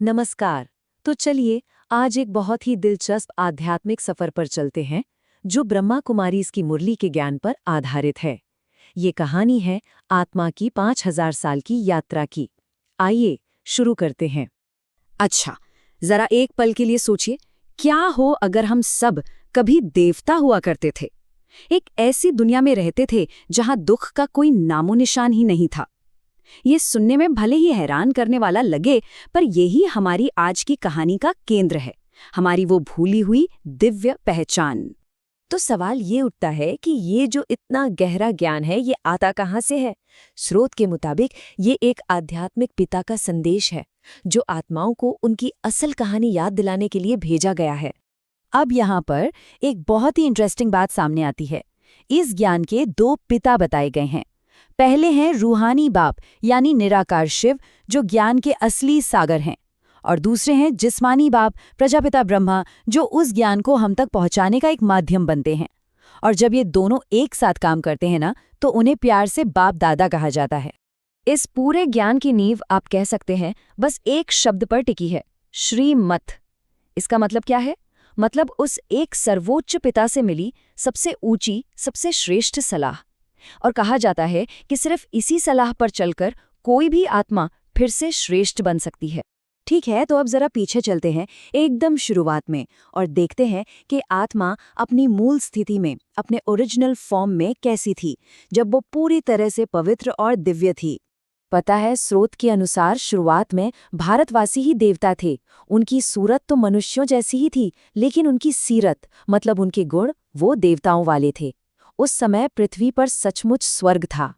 नमस्कार। तो चलिए आज एक बहुत ही दिलचस्प आध्यात्मिक सफर पर चलते हैं जो ब्रह्मा कुमारीज की मुरली के ज्ञान पर आधारित है। ये कहानी है आत्मा की 5000 साल की यात्रा की। आइए शुरू करते हैं। अच्छा, जरा एक पल के लिए सोचिए, क्या हो अगर हम सब कभी देवता हुआ करते थे। एक ऐसी दुनिया में रहते थे जहां दुख का कोई नामो निशान ही नहीं था। ये सुनने में भले ही हैरान करने वाला लगे, पर यही हमारी आज की कहानी का केंद्र है, हमारी वो भूली हुई दिव्य पहचान। तो सवाल ये उठता है कि ये जो इतना गहरा ज्ञान है ये आता कहाँ से है। स्रोत के मुताबिक ये एक आध्यात्मिक पिता का संदेश है जो आत्माओं को उनकी असल कहानी याद दिलाने के लिए भेजा गया है। अब यहाँ पर एक बहुत ही इंटरेस्टिंग बात सामने आती है। इस ज्ञान के दो पिता बताए गए हैं। पहले हैं रूहानी बाप यानी निराकार शिव, जो ज्ञान के असली सागर हैं, और दूसरे हैं जिस्मानी बाप प्रजापिता ब्रह्मा, जो उस ज्ञान को हम तक पहुंचाने का एक माध्यम बनते हैं। और जब ये दोनों एक साथ काम करते हैं ना, तो उन्हें प्यार से बाप दादा कहा जाता है। इस पूरे ज्ञान की नींव आप कह सकते हैं बस एक शब्द पर टिकी है, श्रीमत। इसका मतलब क्या है? मतलब उस एक सर्वोच्च पिता से मिली सबसे ऊंची, सबसे श्रेष्ठ सलाह। और कहा जाता है कि सिर्फ इसी सलाह पर चलकर कोई भी आत्मा फिर से श्रेष्ठ बन सकती है। ठीक है, तो अब जरा पीछे चलते हैं एकदम शुरुआत में और देखते हैं कि आत्मा अपनी मूल स्थिति में, अपने ओरिजिनल फॉर्म में कैसी थी, जब वो पूरी तरह से पवित्र और दिव्य थी। पता है, स्रोत के अनुसार शुरुआत में भारतवासी ही देवता थे। उनकी सूरत तो मनुष्यों जैसी ही थी, लेकिन उनकी सीरत मतलब उनके गुण वो देवताओं वाले थे। उस समय पृथ्वी पर सचमुच स्वर्ग था।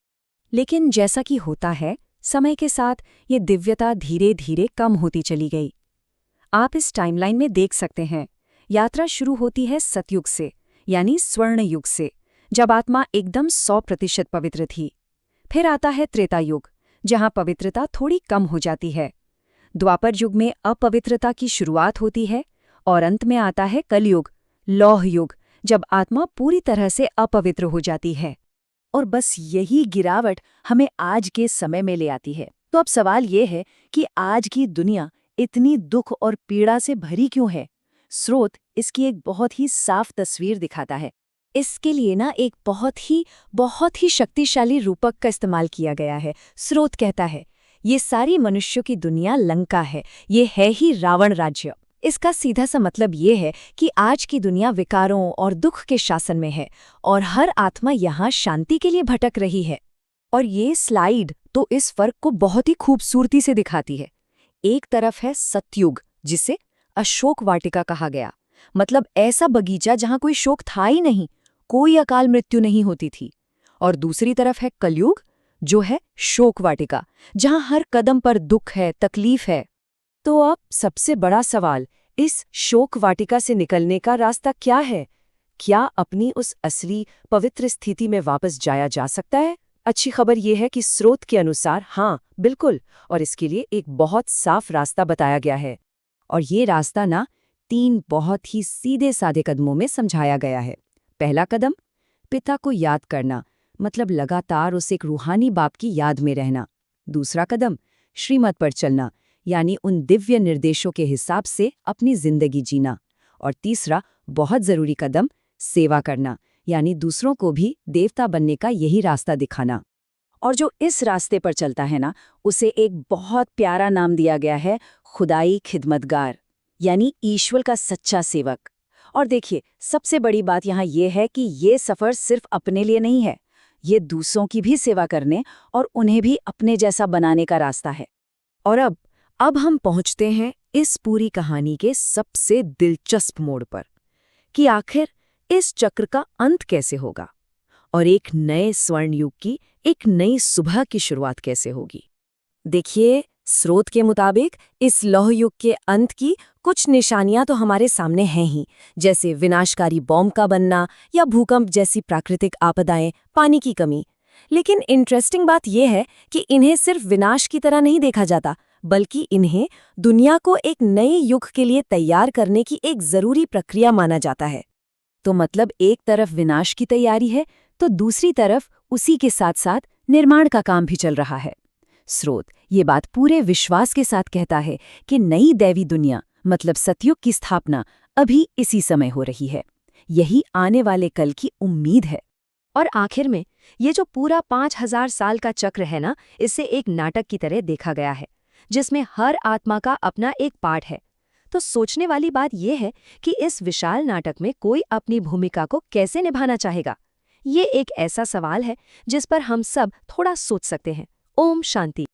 लेकिन जैसा कि होता है, समय के साथ ये दिव्यता धीरे धीरे कम होती चली गई। आप इस टाइमलाइन में देख सकते हैं, यात्रा शुरू होती है सतयुग से, यानी स्वर्ण युग से, जब आत्मा एकदम 100% पवित्र थी। फिर आता है त्रेता युग, जहां पवित्रता थोड़ी कम हो जाती है। द्वापर युग में अपवित्रता की शुरुआत होती है, और अंत में आता है कलयुग, लौह युग, जब आत्मा पूरी तरह से अपवित्र हो जाती है। और बस यही गिरावट हमें आज के समय में ले आती है। तो अब सवाल ये है कि आज की दुनिया इतनी दुख और पीड़ा से भरी क्यों है? स्रोत इसकी एक बहुत ही साफ तस्वीर दिखाता है। इसके लिए ना एक बहुत ही शक्तिशाली रूपक का इस्तेमाल किया गया है। स्रोत कहता है, ये सारी मनुष्यों की दुनिया लंका है, ये है ही रावण राज्य। इसका सीधा सा मतलब ये है कि आज की दुनिया विकारों और दुख के शासन में है, और हर आत्मा यहाँ शांति के लिए भटक रही है। और ये स्लाइड तो इस फर्क को बहुत ही खूबसूरती से दिखाती है। एक तरफ है सतयुग, जिसे अशोक वाटिका कहा गया, मतलब ऐसा बगीचा जहाँ कोई शोक था ही नहीं, कोई अकाल मृत्यु नहीं होती थी। और दूसरी तरफ है कलयुग, जो है शोक वाटिका, जहाँ हर कदम पर दुख है, तकलीफ है। तो अब सबसे बड़ा सवाल, इस शोक वाटिका से निकलने का रास्ता क्या है? क्या अपनी उस असली पवित्र स्थिति में वापस जाया जा सकता है? अच्छी खबर यह है कि स्रोत के अनुसार हाँ, बिल्कुल, और इसके लिए एक बहुत साफ रास्ता बताया गया है। और ये रास्ता ना 3 बहुत ही सीधे साधे कदमों में समझाया गया है। पहला कदम, पिता को याद करना, मतलब लगातार उस एक रूहानी बाप की याद में रहना। दूसरा कदम, श्रीमत पर चलना, यानी उन दिव्य निर्देशों के हिसाब से अपनी जिंदगी जीना। और तीसरा, बहुत जरूरी कदम, सेवा करना, यानी दूसरों को भी देवता बनने का यही रास्ता दिखाना। और जो इस रास्ते पर चलता है ना, उसे एक बहुत प्यारा नाम दिया गया है, खुदाई खिदमतगार, यानी ईश्वर का सच्चा सेवक। और देखिए, सबसे बड़ी बात यहाँ ये है कि ये सफ़र सिर्फ अपने लिए नहीं है, ये दूसरों की भी सेवा करने और उन्हें भी अपने जैसा बनाने का रास्ता है। और अब हम पहुंचते हैं इस पूरी कहानी के सबसे दिलचस्प मोड़ पर, कि आखिर इस चक्र का अंत कैसे होगा और एक नए स्वर्ण युग की, एक नई सुबह की शुरुआत कैसे होगी। देखिए, स्रोत के मुताबिक इस लौह युग के अंत की कुछ निशानियां तो हमारे सामने हैं ही, जैसे विनाशकारी बॉम्ब का बनना या भूकंप जैसी प्राकृतिक आपदाएं, पानी की कमी। लेकिन इंटरेस्टिंग बात यह है कि इन्हें सिर्फ विनाश की तरह नहीं देखा जाता, बल्कि इन्हें दुनिया को एक नए युग के लिए तैयार करने की एक जरूरी प्रक्रिया माना जाता है। तो मतलब एक तरफ विनाश की तैयारी है, तो दूसरी तरफ उसी के साथ साथ निर्माण का काम भी चल रहा है। स्रोत ये बात पूरे विश्वास के साथ कहता है कि नई दैवी दुनिया मतलब सतयुग की स्थापना अभी इसी समय हो रही है। यही आने वाले कल की उम्मीद है। और आखिर में ये जो पूरा 5000 साल का चक्र है ना, इसे एक नाटक की तरह देखा गया है जिसमें हर आत्मा का अपना एक पार्ट है। तो सोचने वाली बात यह है कि इस विशाल नाटक में कोई अपनी भूमिका को कैसे निभाना चाहेगा। ये एक ऐसा सवाल है जिस पर हम सब थोड़ा सोच सकते हैं। ओम शांति।